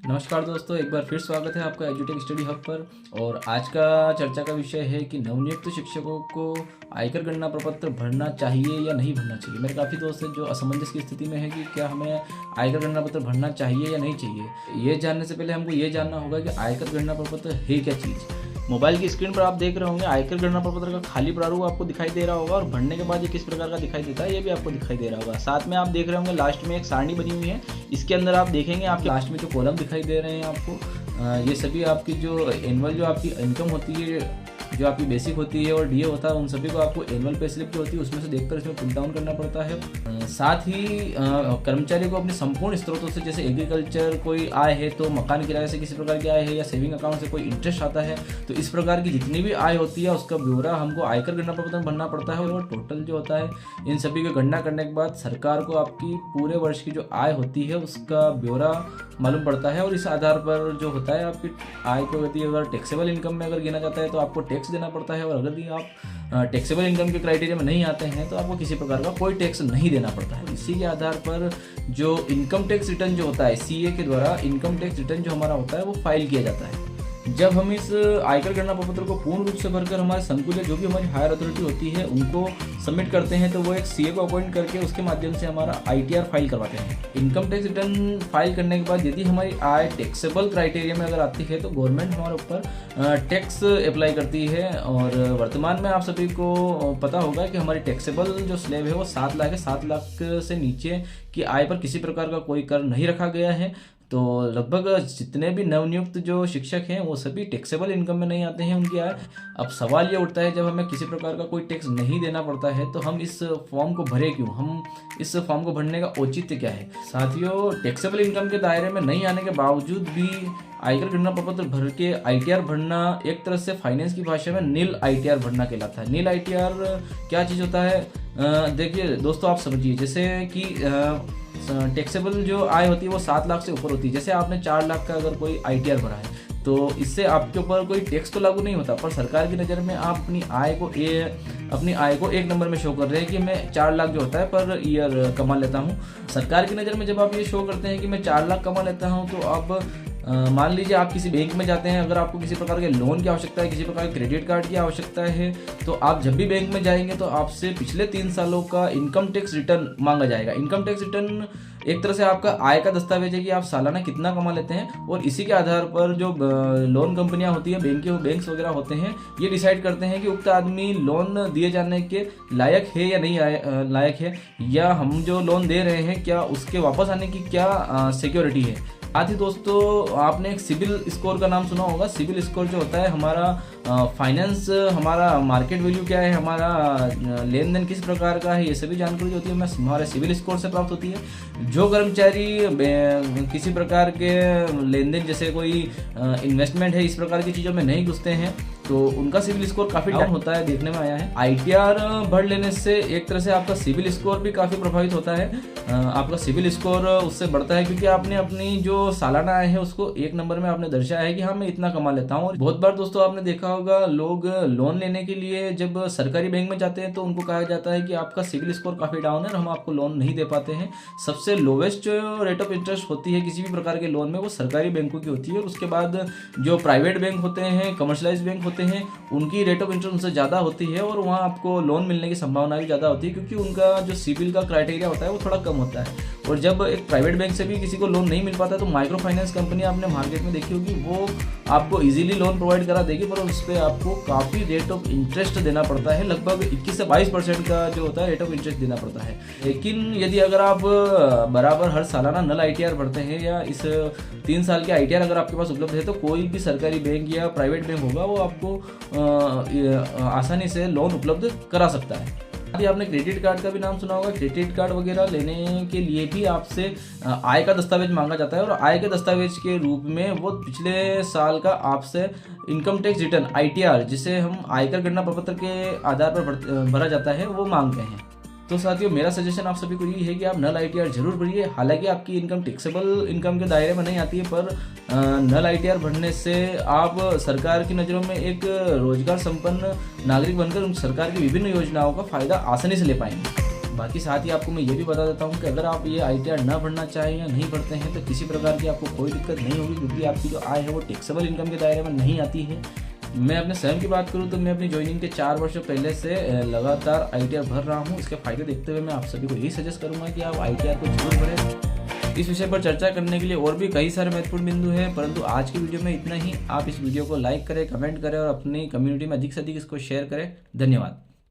नमस्कार दोस्तों, एक बार फिर स्वागत है आपका एजुटेक स्टडी हब पर। और आज का चर्चा का विषय है कि नवनियुक्त शिक्षकों को आयकर गणना प्रपत्र भरना चाहिए या नहीं भरना चाहिए। मेरे काफ़ी दोस्त हैं जो असमंजस की स्थिति में है कि क्या हमें आयकर गणना पत्र भरना चाहिए या नहीं चाहिए। ये जानने से पहले हमको ये जानना होगा कि आयकर गणना प्रपत्र है क्या चीज़। मोबाइल की स्क्रीन पर आप देख रहे होंगे आयकर गणना प्रपत्र का खाली प्रारूप आपको दिखाई दे रहा होगा और भरने के बाद ये किस प्रकार का दिखाई देता है ये भी आपको दिखाई दे रहा होगा। साथ में आप देख रहे होंगे लास्ट में एक सारणी बनी हुई है, इसके अंदर आप देखेंगे आपके लास्ट में जो कॉलम दिखाई दे रहे हैं आपको, ये सभी आपकी जो एनुअल जो आपकी इनकम होती है, जो आपकी बेसिक होती है और डीए होता है, उन सभी को आपको एनुअल पे स्लिप जो होती है उसमें से देखकर इसमें पुट डाउन करना पड़ता है। साथ ही कर्मचारी को अपने संपूर्ण स्रोतों से, जैसे एग्रीकल्चर कोई आय है तो मकान किराए से किसी प्रकार की आय है या सेविंग अकाउंट से कोई इंटरेस्ट आता है, तो इस प्रकार की जितनी भी आय होती है उसका ब्यौरा हमको आयकर गणना पत्र में भरना पड़ता है। और टोटल जो होता है इन सभी की गणना करने के बाद सरकार को आपकी पूरे वर्ष की जो आय होती है उसका ब्यौरा मालूम पड़ता है। और इस आधार पर जो होता है आपकी आय को यदि अगर टैक्सेबल इनकम में अगर गिना जाता है तो आपको टैक्स देना पड़ता है, और अगर आप टैक्सेबल इनकम के क्राइटेरिया में नहीं आते हैं तो आपको किसी प्रकार का कोई टैक्स नहीं देना पड़ता है। इसी के आधार पर जो इनकम टैक्स रिटर्न जो होता है सीए के द्वारा इनकम टैक्स रिटर्न जो हमारा होता है वो फाइल किया जाता है। जब हम इस आयकर गणना प्रपत्र को पूर्ण रूप से भरकर हमारे संकुल जो भी हमारी हायर अथॉरिटी होती है उनको सबमिट करते हैं तो वो एक सीए को अपॉइंट करके उसके माध्यम से हमारा आईटीआर फाइल करवाते हैं। इनकम टैक्स रिटर्न फाइल करने के बाद यदि हमारी आय टैक्सेबल क्राइटेरिया में अगर आती है तो गवर्नमेंट हमारे ऊपर टैक्स अप्लाई करती है। और वर्तमान में आप सभी को पता होगा कि हमारी टैक्सेबल जो स्लैब है वो 7 लाख है। 7 लाख से नीचे की आय पर किसी प्रकार का कोई कर नहीं रखा गया है। तो लगभग जितने भी नवनियुक्त जो शिक्षक हैं वो सभी टैक्सेबल इनकम में नहीं आते हैं उनकी आय। अब सवाल ये उठता है जब हमें किसी प्रकार का कोई टैक्स नहीं देना पड़ता है तो हम इस फॉर्म को भरे क्यों, हम इस फॉर्म को भरने का औचित्य क्या है। साथियों, टैक्सेबल इनकम के दायरे में नहीं आने के बावजूद भी आयकर गणना प्रपत्र भर के आईटीआर भरना एक तरह से फाइनेंस की भाषा में नील आईटीआर भरना कहलाता है। नील आईटीआर क्या चीज़ होता है, देखिए दोस्तों आप समझिए, जैसे कि टैक्सेबल जो आय होती है वो 7 लाख से ऊपर होती है। जैसे आपने 4 लाख का अगर कोई आईटीआर भरा है तो इससे आपके ऊपर कोई टैक्स तो लागू नहीं होता, पर सरकार की नज़र में आप अपनी आय को एक नंबर में शो कर रहे हैं कि मैं 4 लाख जो होता है पर ईयर कमा लेता हूँ। सरकार की नज़र में जब आप ये शो करते हैं कि मैं 4 लाख कमा लेता हूँ तो आप मान लीजिए आप किसी बैंक में जाते हैं, अगर आपको किसी प्रकार के लोन की आवश्यकता है, किसी प्रकार के क्रेडिट कार्ड की आवश्यकता है, तो आप जब भी बैंक में जाएंगे तो आपसे पिछले 3 सालों का इनकम टैक्स रिटर्न मांगा जाएगा। इनकम टैक्स रिटर्न एक तरह से आपका आय का दस्तावेज है कि आप सालाना कितना कमा लेते हैं, और इसी के आधार पर जो लोन कंपनियां होती है, बैंक्स वगैरह होते हैं, ये डिसाइड करते हैं कि उक्त आदमी लोन दिए जाने के लायक है या नहीं लायक है, या हम जो लोन दे रहे हैं क्या उसके वापस आने की क्या सिक्योरिटी है। साथ ही दोस्तों आपने एक सिबिल स्कोर का नाम सुना होगा। सिबिल स्कोर जो होता है हमारा फाइनेंस, हमारा मार्केट वैल्यू क्या है, हमारा लेन देन किस प्रकार का है, ये सभी जानकारी जो होती है हमारे सिबिल स्कोर से प्राप्त होती है। जो कर्मचारी किसी प्रकार के लेन देन जैसे कोई इन्वेस्टमेंट है इस प्रकार की चीज़ों में नहीं घुसते हैं तो उनका सिबिल स्कोर काफ़ी डाउन होता है, देखने में आया है। आईटीआर भर लेने से एक तरह से आपका सिबिल स्कोर भी काफ़ी प्रभावित होता है। आपका सिबिल स्कोर उससे बढ़ता है क्योंकि आपने अपनी जो सालाना आय है उसको एक नंबर में आपने दर्शाया है कि हाँ मैं इतना कमा लेता हूँ। और बहुत बार दोस्तों आपने देखा होगा लोग लोन लेने के लिए जब सरकारी बैंक में जाते हैं तो उनको कहा जाता है कि आपका सिबिल स्कोर काफ़ी डाउन है और हम आपको लोन नहीं दे पाते हैं। सबसे लोवेस्ट रेट ऑफ इंटरेस्ट होती है किसी भी प्रकार के लोन में वो सरकारी बैंकों की होती है, और उसके बाद जो प्राइवेट बैंक होते हैं, कमर्शलाइज बैंक होते हैं, उनकी रेट ऑफ इंटरेस्ट उनसे ज़्यादा होती है और वहाँ आपको लोन मिलने की संभावना भी ज़्यादा होती है क्योंकि उनका जो सिबिल का क्राइटेरिया होता है वो थोड़ा कम होता है। और जब एक प्राइवेट बैंक से भी किसी को लोन नहीं मिल पाता तो माइक्रो फाइनेंस कंपनी आपने मार्केट में देखी होगी, वो आपको इजीली लोन प्रोवाइड करा देगी, पर उस पर आपको काफ़ी रेट ऑफ इंटरेस्ट देना पड़ता है। लगभग 21 से 22% का जो होता है रेट ऑफ इंटरेस्ट देना पड़ता है। लेकिन यदि अगर आप बराबर हर सालाना नल आईटीआर भरते हैं या इस 3 साल के आईटीआर अगर आपके पास उपलब्ध है तो कोई भी सरकारी बैंक या प्राइवेट बैंक होगा वो आपको आसानी से लोन उपलब्ध करा सकता है। यदि आपने क्रेडिट कार्ड का भी नाम सुना होगा, क्रेडिट कार्ड वगैरह लेने के लिए भी आपसे आय का दस्तावेज मांगा जाता है, और आय के दस्तावेज के रूप में वो पिछले साल का आपसे इनकम टैक्स रिटर्न आईटीआर, जिसे हम आयकर गणना प्रपत्र के आधार पर भरा जाता है, वो मांगते हैं। तो साथियों मेरा सजेशन आप सभी को यही है कि आप नल आईटीआर जरूर भरिए। हालांकि आपकी इनकम टैक्सेबल इनकम के दायरे में नहीं आती है, पर नल आईटीआर भरने से आप सरकार की नज़रों में एक रोजगार संपन्न नागरिक बनकर उन सरकार की विभिन्न योजनाओं का फायदा आसानी से ले पाएंगे। बाकी साथ ही आपको मैं ये भी बता देता हूँ कि अगर आप ये ITR ना भरना चाहें या नहीं भरते हैं तो किसी प्रकार की आपको कोई दिक्कत नहीं होगी, क्योंकि आपकी जो आय है वो टैक्सेबल इनकम के दायरे में नहीं आती है। मैं अपने स्वयं की बात करूं तो मैं अपनी ज्वाइनिंग के 4 वर्षों पहले से लगातार ITR भर रहा हूं। इसके फायदे देखते हुए मैं आप सभी को यही सजेस्ट करूंगा कि आप ITR को जरूर भरें। इस विषय पर चर्चा करने के लिए और भी कई सारे महत्वपूर्ण बिंदु हैं, परंतु आज की वीडियो में इतना ही। आप इस वीडियो को लाइक करें, कमेंट करें और अपनी कम्युनिटी में अधिक से अधिक इसको शेयर करें। धन्यवाद।